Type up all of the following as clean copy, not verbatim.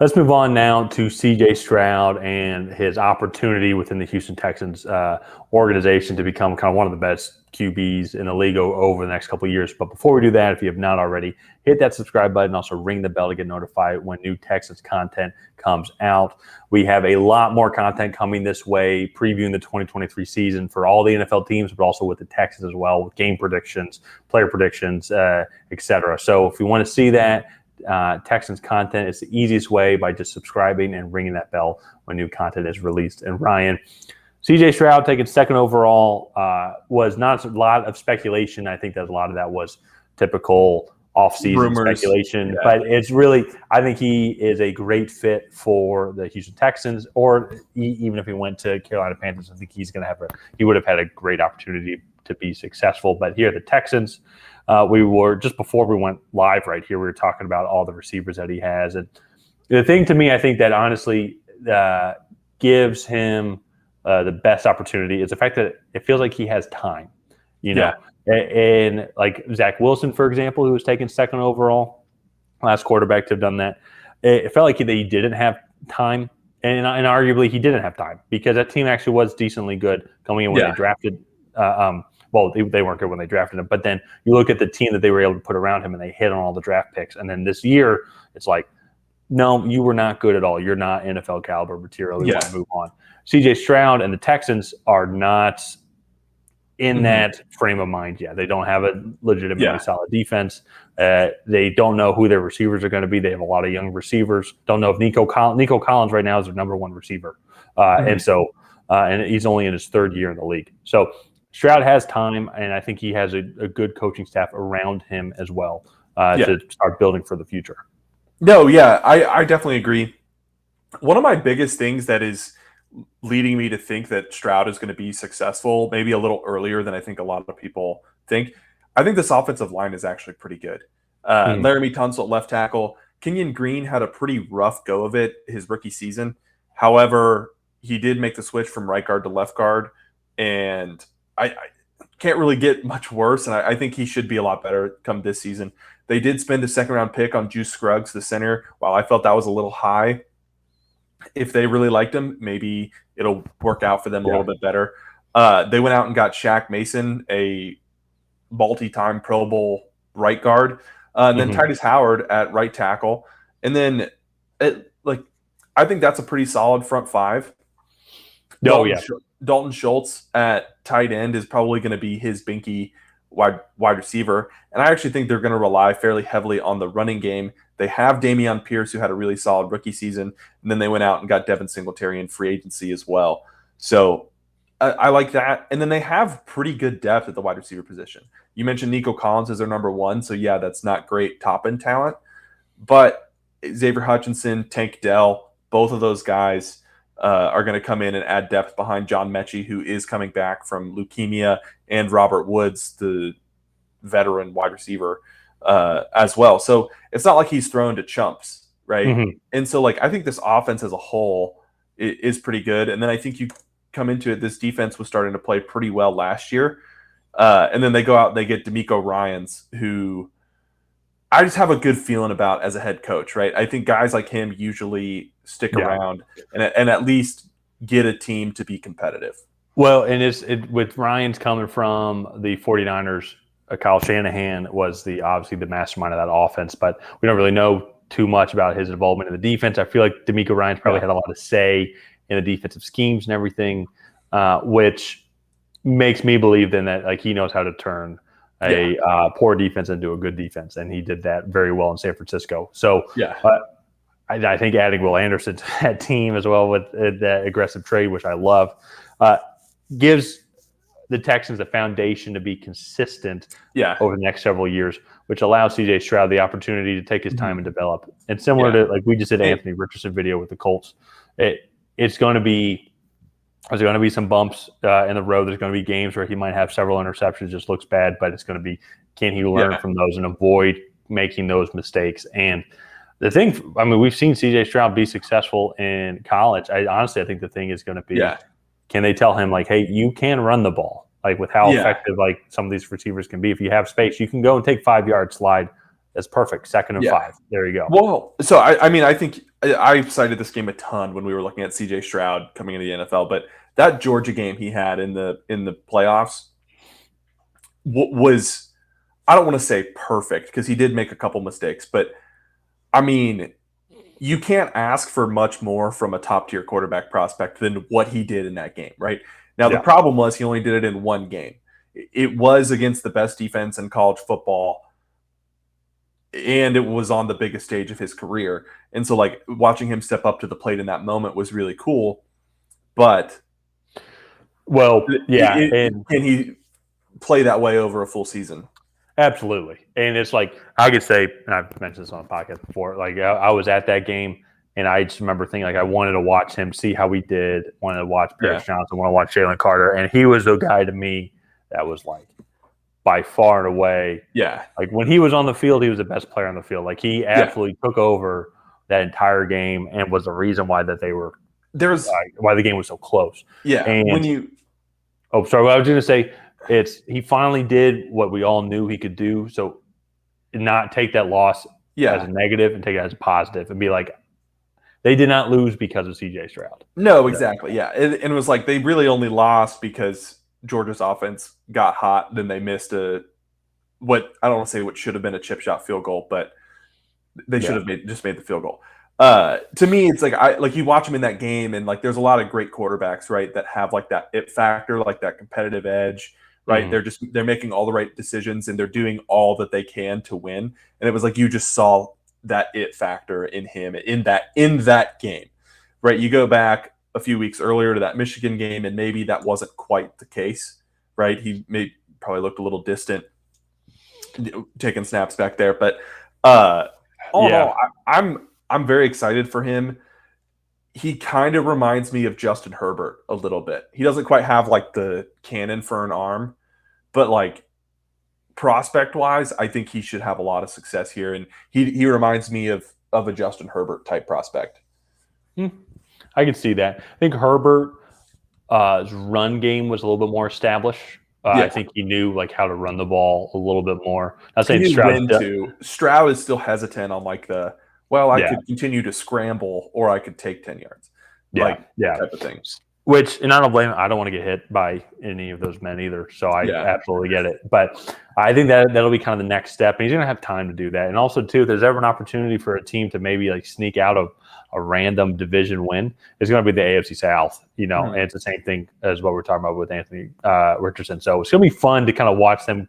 Let's move on now to CJ Stroud and his opportunity within the Houston Texans organization to become kind of one of the best QBs in the league over the next couple of years. But before we do that, if you have not already, hit that subscribe button. Also ring the bell to get notified when new Texans content comes out. We have a lot more content coming this way, previewing the 2023 season for all the NFL teams, but also with the Texans as well, with game predictions, player predictions, etc. So if you want to see that, Texans content, it's the easiest way by just subscribing and ringing that bell when new content is released. And Ryan, CJ Stroud taken second overall was not a lot of speculation. I think that a lot of that was typical off-season speculation, but it's really, I think he is a great fit for the Houston Texans, or even if he went to Carolina Panthers, I think he would have had a great opportunity to be successful. But here, the Texans, we were just before we went live right here, we were talking about all the receivers that he has. And the thing to me, I think that honestly gives him the best opportunity is the fact that it feels like he has time, and like Zach Wilson, for example, who was taken second overall, last quarterback to have done that. It felt like he didn't have time, and arguably he didn't have time because that team actually was decently good coming in when they drafted. Well, they weren't good when they drafted him, but then you look at the team that they were able to put around him, and they hit on all the draft picks. And then this year, it's like, no, you were not good at all. You're not NFL caliber material. You want to move on. CJ Stroud and the Texans are not in that frame of mind yet. They don't have a legitimately solid defense. They don't know who their receivers are going to be. They have a lot of young receivers. Don't know if Nico Collins right now is their number one receiver. And he's only in his third year in the league. So Stroud has time, and I think he has a good coaching staff around him as well to start building for the future. No, I definitely agree. One of my biggest things that is leading me to think that Stroud is going to be successful, maybe a little earlier than I think a lot of people think. I think this offensive line is actually pretty good. Laramie Tunsil at left tackle. Kenyon Green had a pretty rough go of it his rookie season. However, he did make the switch from right guard to left guard, and I can't really get much worse, and I think he should be a lot better come this season. They did spend a second-round pick on Juice Scruggs, the center. While I felt that was a little high, if they really liked him, maybe it'll work out for them a little bit better. They went out and got Shaq Mason, a multi-time Pro Bowl right guard, and then Titus Howard at right tackle. And then, I think that's a pretty solid front five. Dalton Schultz at tight end is probably going to be his binky wide receiver. And I actually think they're going to rely fairly heavily on the running game. They have Dameon Pierce, who had a really solid rookie season, and then they went out and got Devin Singletary in free agency as well. So I like that. And then they have pretty good depth at the wide receiver position. You mentioned Nico Collins as their number one, so that's not great top-end talent. But Xavier Hutchinson, Tank Dell, both of those guys are going to come in and add depth behind John Mechie, who is coming back from leukemia, and Robert Woods, the veteran wide receiver, as well. So it's not like he's thrown to chumps, right? And so, I think this offense as a whole is pretty good. And then I think you come into it, this defense was starting to play pretty well last year. And then they go out and they get D'Amico Ryans, who I just have a good feeling about as a head coach, right? I think guys like him usually stick around and at least get a team to be competitive. Well, and with Ryans coming from the 49ers, Kyle Shanahan was obviously the mastermind of that offense, but we don't really know too much about his involvement in the defense. I feel like D'Amico Ryans probably had a lot of say in the defensive schemes and everything, which makes me believe then that he knows how to turn a poor defense into a good defense, and he did that very well in San Francisco. So I think adding Will Anderson to that team as well with that aggressive trade, which I love, gives the Texans a foundation to be consistent over the next several years, which allows CJ Stroud the opportunity to take his time and develop. And similar to we just did Anthony Richardson video with the Colts, it's going to be there's going to be some bumps in the road. There's going to be games where he might have several interceptions, just looks bad, but it's going to be, can he learn from those and avoid making those mistakes? And the thing, we've seen CJ Stroud be successful in college. I think the thing is going to be, can they tell him hey, you can run the ball, with how effective some of these receivers can be. If you have space, you can go and take 5 yard slide. That's perfect. 2nd and 5. There you go. Well, so I think I cited this game a ton when we were looking at CJ Stroud coming into the NFL, but that Georgia game he had in the playoffs was, I don't want to say perfect because he did make a couple mistakes, but I mean, you can't ask for much more from a top tier quarterback prospect than what he did in that game, right? Now, the problem was he only did it in one game. It was against the best defense in college football, and it was on the biggest stage of his career. And so, like, watching him step up to the plate in that moment was really cool. But, well, yeah, and can he play that way over a full season? Absolutely. And it's like, I could say, and I've mentioned this on a podcast before, like I was at that game and I just remember thinking like I wanted to watch him, see how he did, wanted to watch Paris Johnson, want to watch Jalen Carter. And he was the guy to me that was like by far and away. Yeah. Like when he was on the field, he was the best player on the field. Like he absolutely took over that entire game and was the reason why that they were why the game was so close. Yeah. And when you sorry, what I was gonna say, he finally did what we all knew he could do. So not take that loss as a negative and take it as a positive and be like, they did not lose because of CJ Stroud. No, exactly. Yeah. And it was like they really only lost because Georgia's offense got hot. Then they missed what I don't want to say what should have been a chip shot field goal, but they should have made the field goal. To me, it's like you watch them in that game, and like there's a lot of great quarterbacks, right, that have like that it factor, like that competitive edge, right? They're making all the right decisions and they're doing all that they can to win. And it was like you just saw that it factor in him in that game, right? You go back a few weeks earlier to that Michigan game, and maybe that wasn't quite the case, right? He probably looked a little distant taking snaps back there, but all in all, I'm very excited for him. He kind of reminds me of Justin Herbert a little bit. He doesn't quite have like the cannon for an arm, but like prospect wise, I think he should have a lot of success here. And he reminds me of a Justin Herbert type prospect. I can see that. I think Herbert's run game was a little bit more established. I think he knew like how to run the ball a little bit more. Not saying Stroud is still hesitant on like I could continue to scramble or I could take 10 yards. Type of things. Which, and I don't blame him. I don't want to get hit by any of those men either. So I absolutely get it. But I think that'll be kind of the next step. And he's going to have time to do that. And also, too, if there's ever an opportunity for a team to maybe like sneak out of a random division win, it's going to be the AFC South, and it's the same thing as what we're talking about with Anthony Richardson. So it's going to be fun to kind of watch them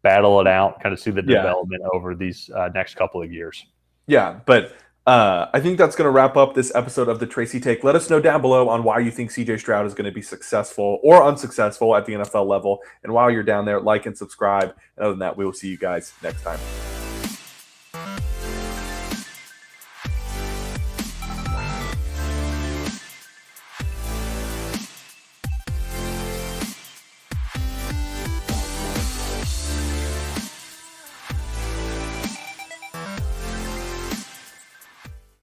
battle it out, kind of see the development over these next couple of years. Yeah, but I think that's going to wrap up this episode of the Tracy Take. Let us know down below on why you think CJ Stroud is going to be successful or unsuccessful at the NFL level. And while you're down there, like and subscribe. And other than that, we will see you guys next time.